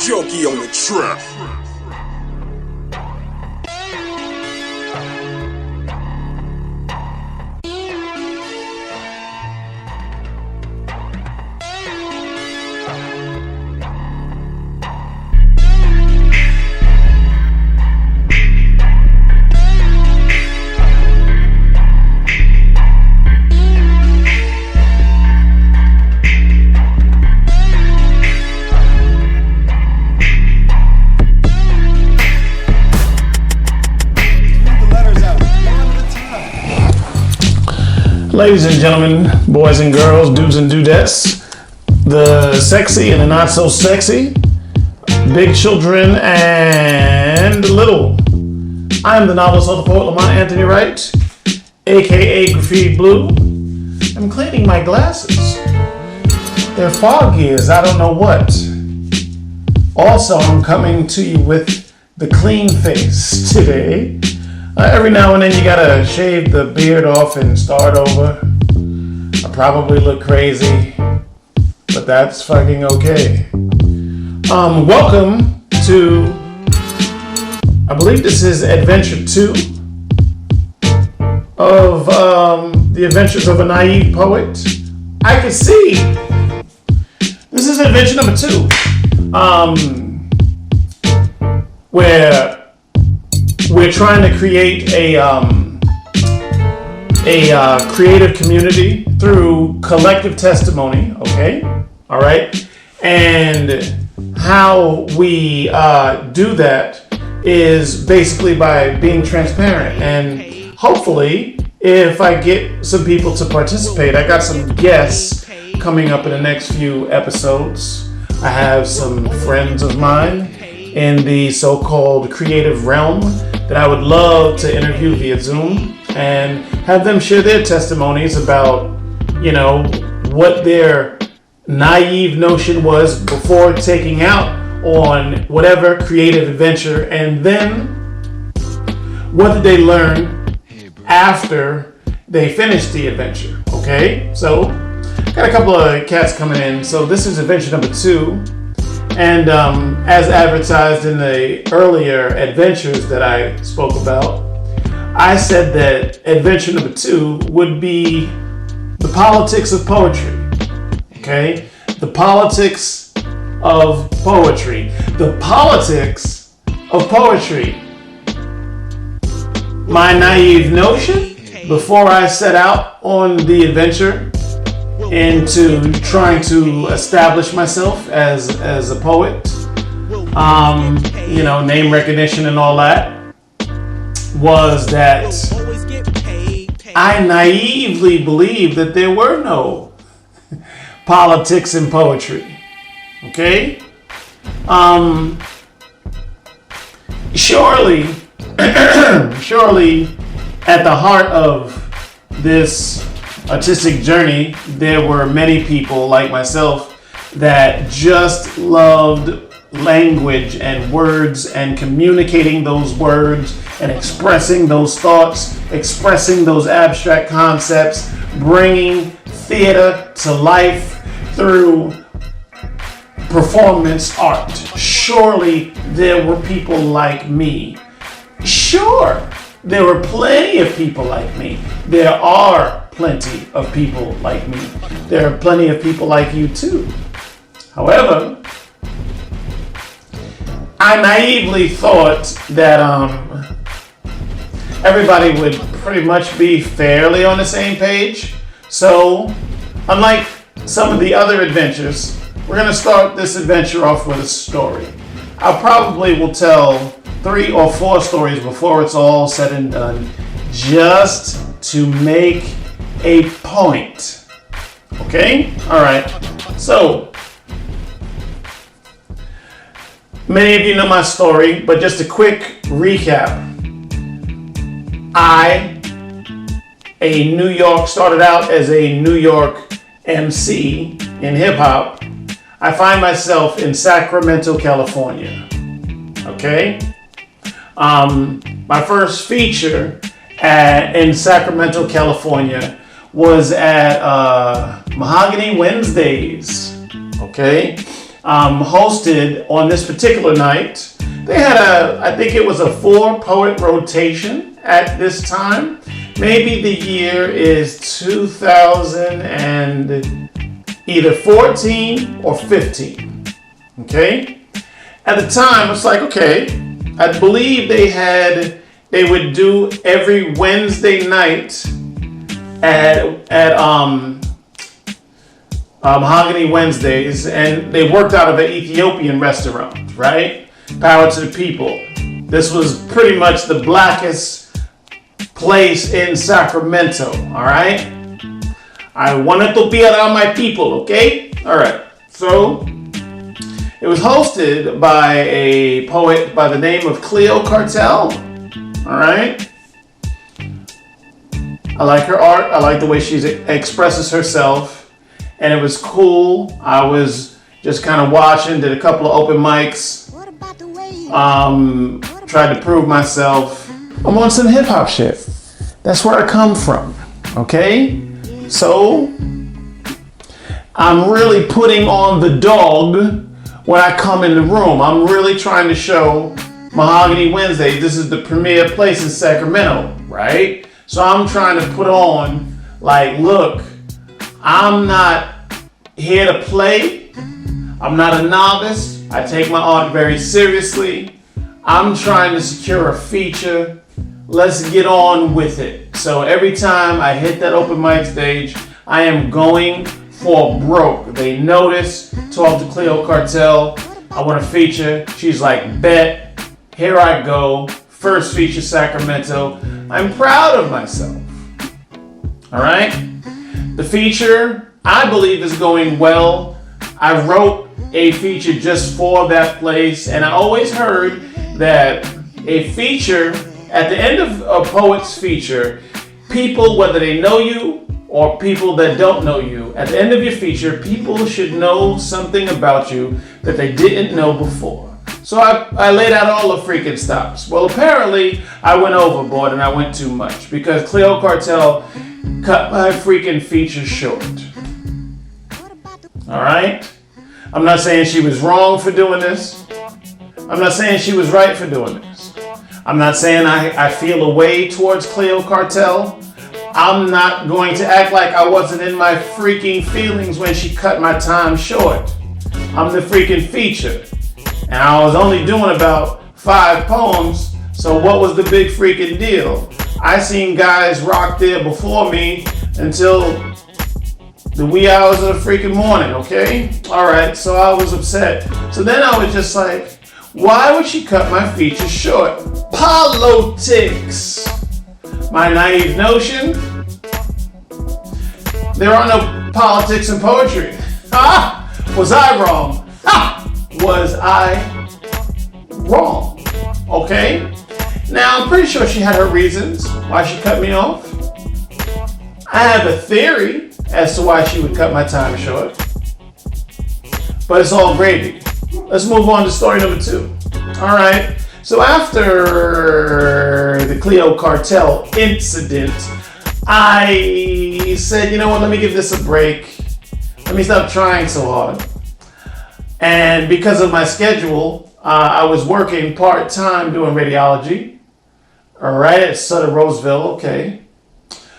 Junkie on the track. Ladies and gentlemen, boys and girls, dudes and dudettes, the sexy and the not so sexy, big children and little. I am the novelist, author, poet, Lamont Anthony Wright, aka Graffiti Bleu. I'm cleaning my glasses. They're foggy as I don't know what. Also, I'm coming to you with the clean face today. Every now and then you gotta shave the beard off and start over. I probably look crazy, but that's fucking okay. Welcome to, I believe this is Adventure 2 of The Adventures of a Naive Poet. I can see this is Adventure number 2, where we're trying to create a creative community through collective testimony, okay? All right? And how we do that is basically by being transparent. And hopefully, if I get some people to participate, I got some guests coming up in the next few episodes. I have some friends of mine in the so-called creative realm that I would love to interview via Zoom and have them share their testimonies about, you know, what their naive notion was before taking out on whatever creative adventure, and then what did they learn after they finished the adventure, okay? So, got a couple of cats coming in. So this is adventure number 2. And as advertised in the earlier adventures that I spoke about, I said that adventure number 2 would be the politics of poetry. Okay? The politics of poetry. The politics of poetry. My naive notion before I set out on the adventure into trying to establish myself as a poet, you know, name recognition and all that, was that I naively believed that there were no politics in poetry. Okay? Surely at the heart of this artistic journey, there were many people like myself that just loved language and words and communicating those words and expressing those thoughts, expressing those abstract concepts, bringing theater to life through performance art. Surely there were people like me. Sure, there were plenty of people like me. There are plenty of people like me. There are plenty of people like you too. However, I naively thought that everybody would pretty much be fairly on the same page. So, unlike some of the other adventures, we're going to start this adventure off with a story. I probably will tell 3 or 4 stories before it's all said and done, just to make a point. Okay? Alright. So, many of you know my story, but just a quick recap. Started out as a New York MC in hip hop. I find myself in Sacramento, California. Okay? My first feature in Sacramento, California was at Mahogany Wednesdays. Okay? hosted on this particular night. They had I think it was a 4-poet rotation at this time. Maybe the year is 2000 and either 14 or 15. Okay? At the time, it's like, okay, I believe they would do every Wednesday night at Mahogany Wednesdays, and they worked out of an Ethiopian restaurant, right? Power to the people. This was pretty much the blackest place in Sacramento, all right? I wanted to be around my people, okay? All right. So it was hosted by a poet by the name of Cleo Cartel, all right? I like her art. I like the way she expresses herself. And it was cool. I was just kind of watching, did a couple of open mics. Tried to prove myself. I'm on some hip hop shit. That's where I come from. Okay? So, I'm really putting on the dog when I come in the room. I'm really trying to show Mahogany Wednesday. This is the premier place in Sacramento, right? So I'm trying to put on, like, look, I'm not here to play. I'm not a novice. I take my art very seriously. I'm trying to secure a feature. Let's get on with it. So every time I hit that open mic stage, I am going for broke. They notice, talk to Cleo Cartel. I want a feature. She's like, bet. Here I go. First feature, Sacramento. I'm proud of myself. All right? The feature, I believe, is going well. I wrote a feature just for that place, and I always heard that a feature, at the end of a poet's feature, people, whether they know you or people that don't know you, at the end of your feature, people should know something about you that they didn't know before. So I laid out all the freaking stops. Well, apparently, I went overboard and I went too much because Cleo Cartel cut my freaking feature short. All right? I'm not saying she was wrong for doing this. I'm not saying she was right for doing this. I'm not saying I feel a way towards Cleo Cartel. I'm not going to act like I wasn't in my freaking feelings when she cut my time short. I'm the freaking feature. And I was only doing about 5 poems, so what was the big freaking deal? I seen guys rock there before me until the wee hours of the freaking morning, okay? Alright, so I was upset. So then I was just like, why would she cut my feature short? Politics! My naive notion, there are no politics in poetry. Ah! Was I wrong? Ha! Was I wrong? Okay? Now, I'm pretty sure she had her reasons why she cut me off. I have a theory as to why she would cut my time short. But it's all gravy. Let's move on to story number 2. All right. So after the Cleo Cartel incident, I said, you know what, let me give this a break. Let me stop trying so hard. And because of my schedule, I was working part-time doing radiology. All right, at Sutter Roseville, okay.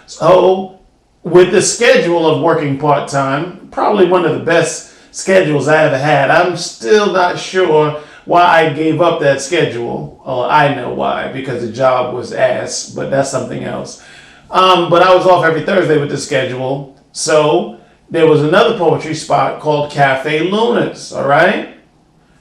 So with the schedule of working part-time, probably one of the best schedules I ever had. I'm still not sure why I gave up that schedule. Well, I know why, because the job was ass, but that's something else. But I was off every Thursday with the schedule. So there was another poetry spot called Cafe Luna's, all right?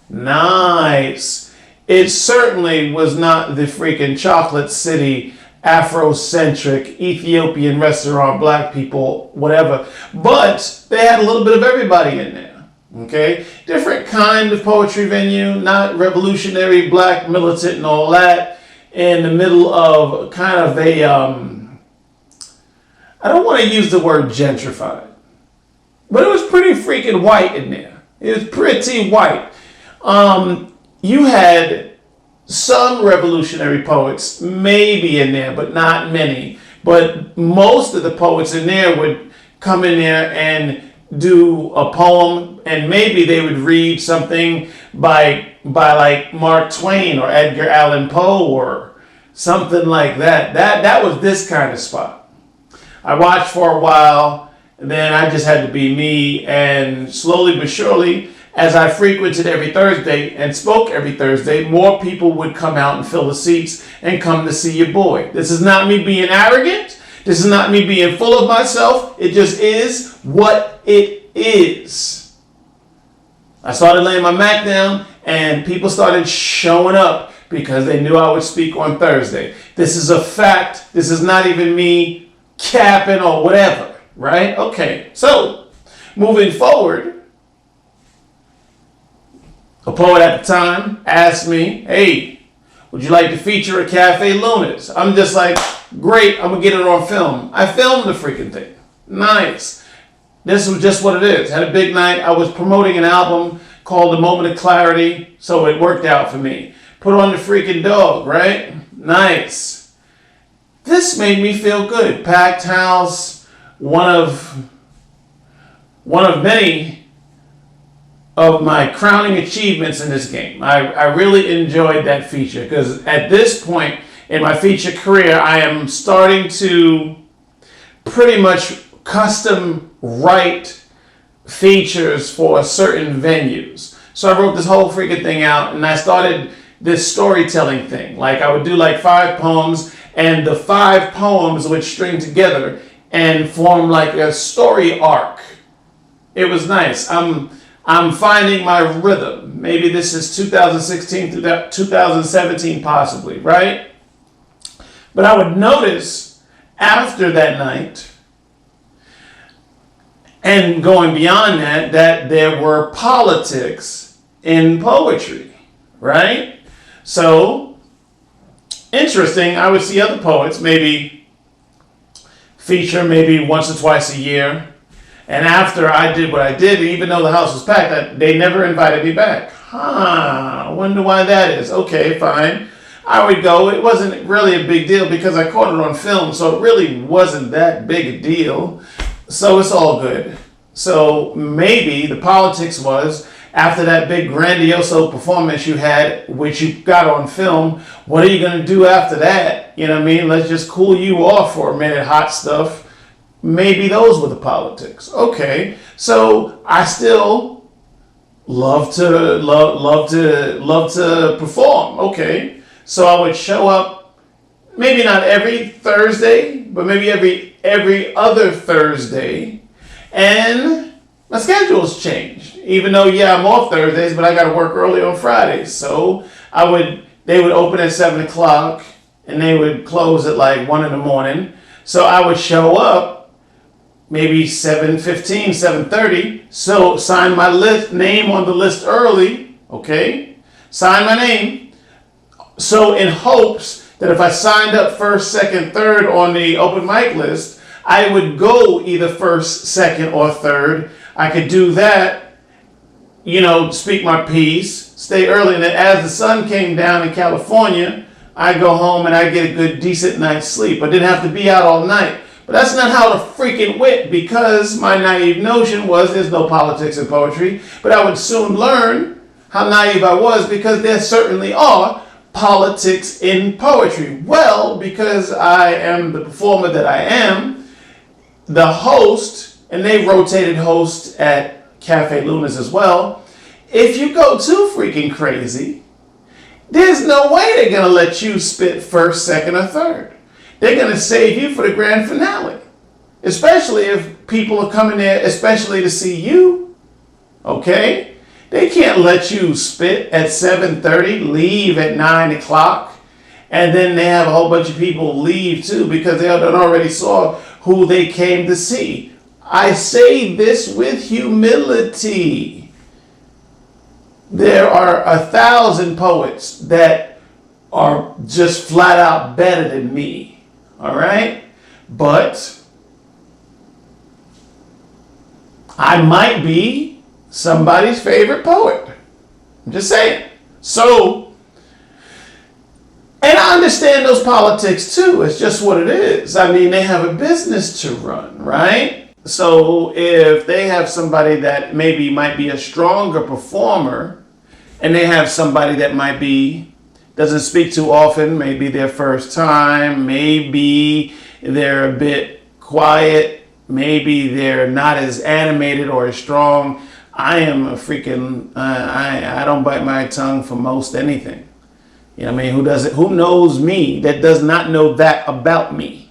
Nice. It certainly was not the freaking Chocolate City, Afrocentric, Ethiopian restaurant, black people, whatever. But they had a little bit of everybody in there, okay? Different kind of poetry venue, not revolutionary, black, militant, and all that. In the middle of kind of a, I don't want to use the word gentrified, but it was pretty freaking white in there. It was pretty white. You had some revolutionary poets maybe in there, but not many. But most of the poets in there would come in there and do a poem and maybe they would read something by like Mark Twain or Edgar Allan Poe or something like that. That was this kind of spot. I watched for a while, and then I just had to be me, and slowly but surely, as I frequented every Thursday and spoke every Thursday, more people would come out and fill the seats and come to see your boy. This is not me being arrogant. This is not me being full of myself. It just is what it is. I started laying my Mac down, and people started showing up because they knew I would speak on Thursday. This is a fact. This is not even me capping or whatever, right? Okay, so moving forward, a poet at the time asked me, hey, would you like to feature at Cafe Luna's? I'm just like, great, I'm going to get it on film. I filmed the freaking thing. Nice. This was just what it is. Had a big night. I was promoting an album called The Moment of Clarity, so it worked out for me. Put on the freaking dog, right? Nice. This made me feel good. Packed house, one of many of my crowning achievements in this game. I really enjoyed that feature because at this point in my feature career, I am starting to pretty much custom write features for certain venues. So I wrote this whole freaking thing out, and I started this storytelling thing. Like I would do like 5 poems, and the 5 poems would string together and form like a story arc. It was nice. I'm finding my rhythm. Maybe this is 2016 through 2017 possibly, right? But I would notice after that night and going beyond that, that there were politics in poetry, right? So, interesting, I would see other poets maybe feature maybe once or twice a year. And after I did what I did, even though the house was packed, they never invited me back. I wonder why that is. Okay, fine. I would go. It wasn't really a big deal because I caught it on film, so it really wasn't that big a deal. So it's all good. So maybe the politics was, after that big grandioso performance you had, which you got on film, what are you going to do after that? You know what I mean? Let's just cool you off for a minute, hot stuff. Maybe those were the politics. Okay, so I still love to perform. Okay, so I would show up, maybe not every Thursday, but maybe every other Thursday, and my schedule's changed. Even though I'm off Thursdays, but I got to work early on Fridays. So they would open at 7 o'clock, and they would close at like 1 in the morning. So I would show up maybe 7:15, 7:30. So sign my name on the list early, okay? Sign my name. So in hopes that if I signed up first, second, third on the open mic list, I would go either first, second, or third. I could do that, speak my piece, stay early, and then as the sun came down in California, I go home and I get a good, decent night's sleep. I didn't have to be out all night. But that's not how the freaking went, because my naive notion was there's no politics in poetry. But I would soon learn how naive I was, because there certainly are politics in poetry. Well, because I am the performer that I am, the host, and they rotated host at Cafe Luna's as well. If you go too freaking crazy, there's no way they're going to let you spit first, second, or third. They're going to save you for the grand finale. Especially if people are coming there, especially to see you. Okay? They can't let you spit at 7:30, leave at 9 o'clock, and then they have a whole bunch of people leave too because they already saw who they came to see. I say this with humility. There are 1,000 poets that are just flat out better than me. All right? But I might be somebody's favorite poet. I'm just saying. So, and I understand those politics too. It's just what it is. I mean, they have a business to run, right? So if they have somebody that maybe might be a stronger performer, and they have somebody that might be doesn't speak too often, maybe their first time, maybe they're a bit quiet, maybe they're not as animated or as strong. I am a freaking I don't bite my tongue for most anything. You know what I mean? Who knows me that does not know that about me?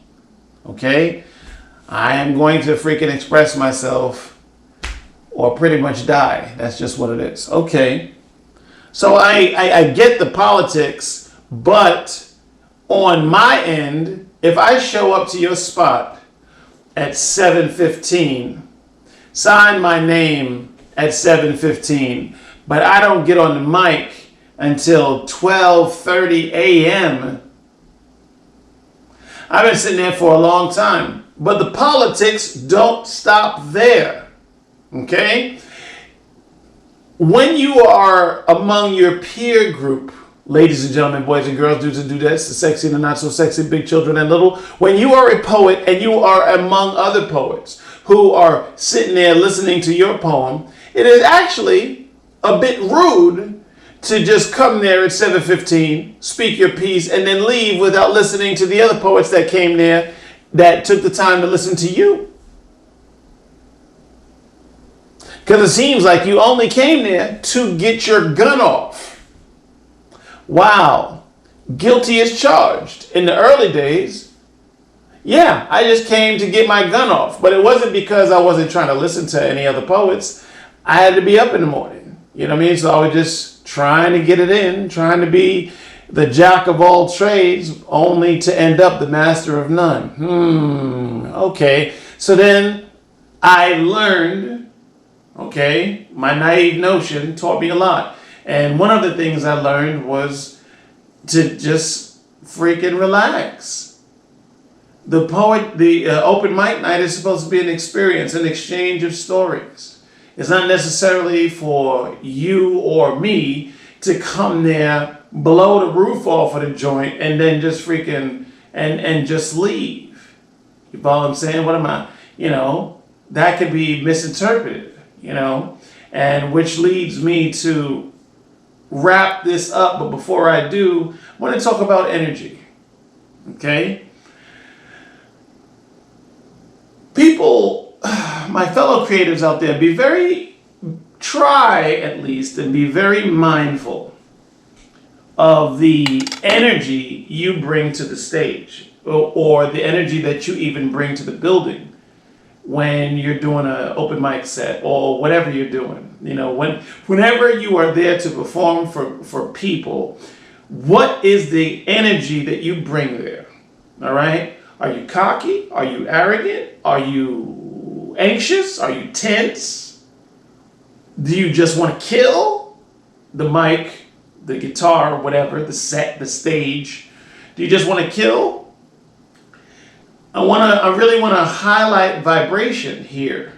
Okay? I am going to freaking express myself or pretty much die. That's just what it is. Okay. So I get the politics, but on my end, if I show up to your spot at 7:15, sign my name at 7:15, but I don't get on the mic until 12:30 a.m., I've been sitting there for a long time. But the politics don't stop there. Okay? When you are among your peer group, ladies and gentlemen, boys and girls, dudes and dudettes, the sexy and the not so sexy, big children and little, when you are a poet and you are among other poets who are sitting there listening to your poem, it is actually a bit rude to just come there at 7:15, speak your piece, and then leave without listening to the other poets that came there that took the time to listen to you. Because it seems like you only came there to get your gun off. Wow. Guilty as charged. In the early days, yeah, I just came to get my gun off. But it wasn't because I wasn't trying to listen to any other poets. I had to be up in the morning. You know what I mean? So I was just trying to get it in, trying to be the jack of all trades, only to end up the master of none. Okay. So then I learned, okay, my naive notion taught me a lot. And one of the things I learned was to just freaking relax. The open mic night is supposed to be an experience, an exchange of stories. It's not necessarily for you or me to come there, blow the roof off of the joint, and then just freaking and just leave. You follow what I'm saying? What am I? That could be misinterpreted. And which leads me to wrap this up. But before I do, I want to talk about energy. Okay? People, my fellow creatives out there, try at least and be very mindful of the energy you bring to the stage or the energy that you even bring to the building when you're doing an open mic set or whatever you're doing. Whenever you are there to perform for people, what is the energy that you bring there? All right? Are you cocky? Are you arrogant? Are you anxious? Are you tense? Do you just want to kill the mic, the guitar, whatever, the set, the stage? Do you just want to kill? I really want to highlight vibration here,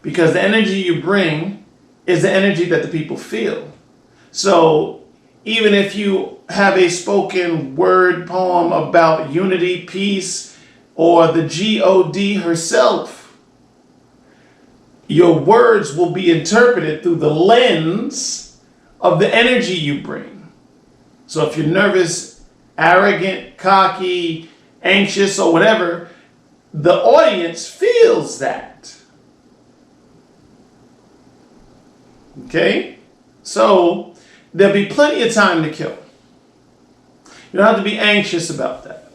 because the energy you bring is the energy that the people feel. So even if you have a spoken word poem about unity, peace, or the God herself, your words will be interpreted through the lens of the energy you bring. So if you're nervous, arrogant, cocky, anxious, or whatever, the audience feels that. Okay? So there'll be plenty of time to kill. You don't have to be anxious about that.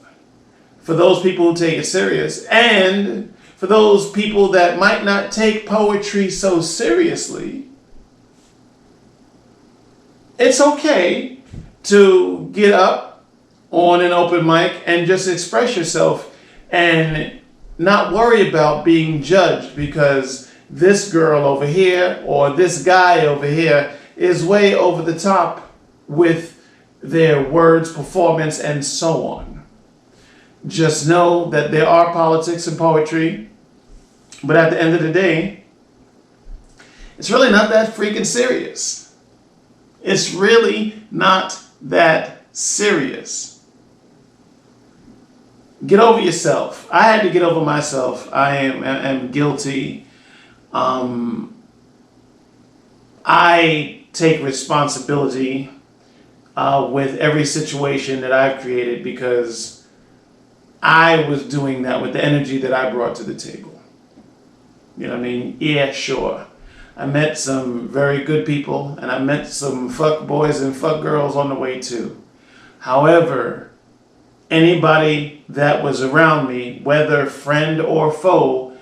For those people who take it serious, and for those people that might not take poetry so seriously, it's okay to get up on an open mic and just express yourself and not worry about being judged because this girl over here or this guy over here is way over the top with their words, performance, and so on. Just know that there are politics in poetry. But at the end of the day, it's really not that freaking serious. It's really not that serious. get over yourself. I had to get over myself. I am guilty. I take responsibility with every situation that I've created because I was doing that with the energy that I brought to the table. You know what I mean? Yeah, sure. I met some very good people and I met some fuck boys and fuck girls on the way too. However, anybody that was around me, whether friend or foe,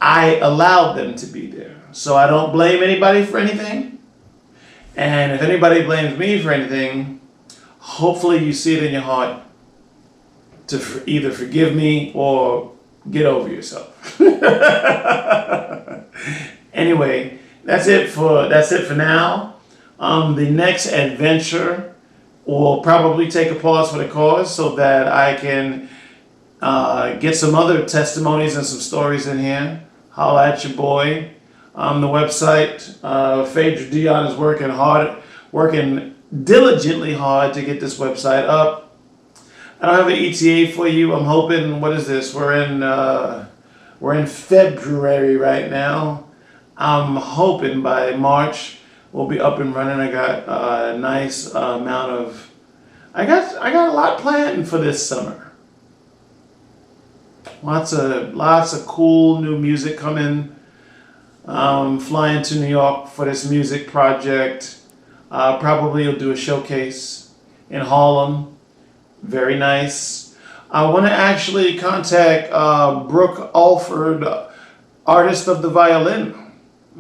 I allowed them to be there. So I don't blame anybody for anything. And if anybody blames me for anything, hopefully you see it in your heart to either forgive me or get over yourself. Anyway, that's it for now. The next adventure will probably take a pause for the cause so that I can get some other testimonies and some stories in here. Holla at your boy. The website, Phaedra Dion is working diligently hard to get this website up. I don't have an ETA for you. I'm hoping, what is this? We're in February right now. I'm hoping by March we'll be up and running. I got a nice amount of, I got a lot planned for this summer. Lots of cool new music coming. Flying to New York for this music project. Probably will do a showcase in Harlem. Very nice. I want to actually contact Brooke Alford, artist of the violin.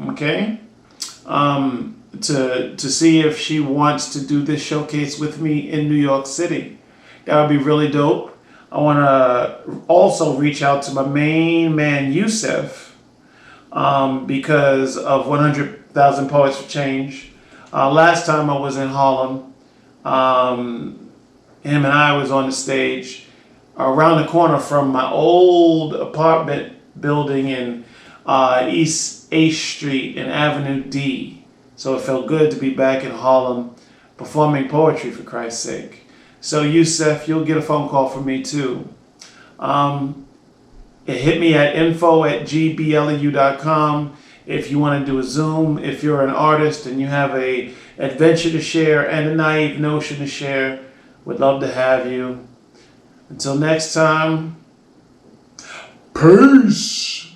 Okay, to see if she wants to do this showcase with me in New York City. That would be really dope. I want to also reach out to my main man Yusef because of 100,000 Poets for Change. Last time I was in Harlem, him and I was on the stage around the corner from my old apartment building in East 8th Street and Avenue D. So it felt good to be back in Harlem performing poetry, for Christ's sake. So Yusef, you'll get a phone call from me too. Hit me at info@gbleu.com if you want to do a Zoom. If you're an artist and you have a adventure to share and a naive notion to share, would love to have you. Until next time, peace.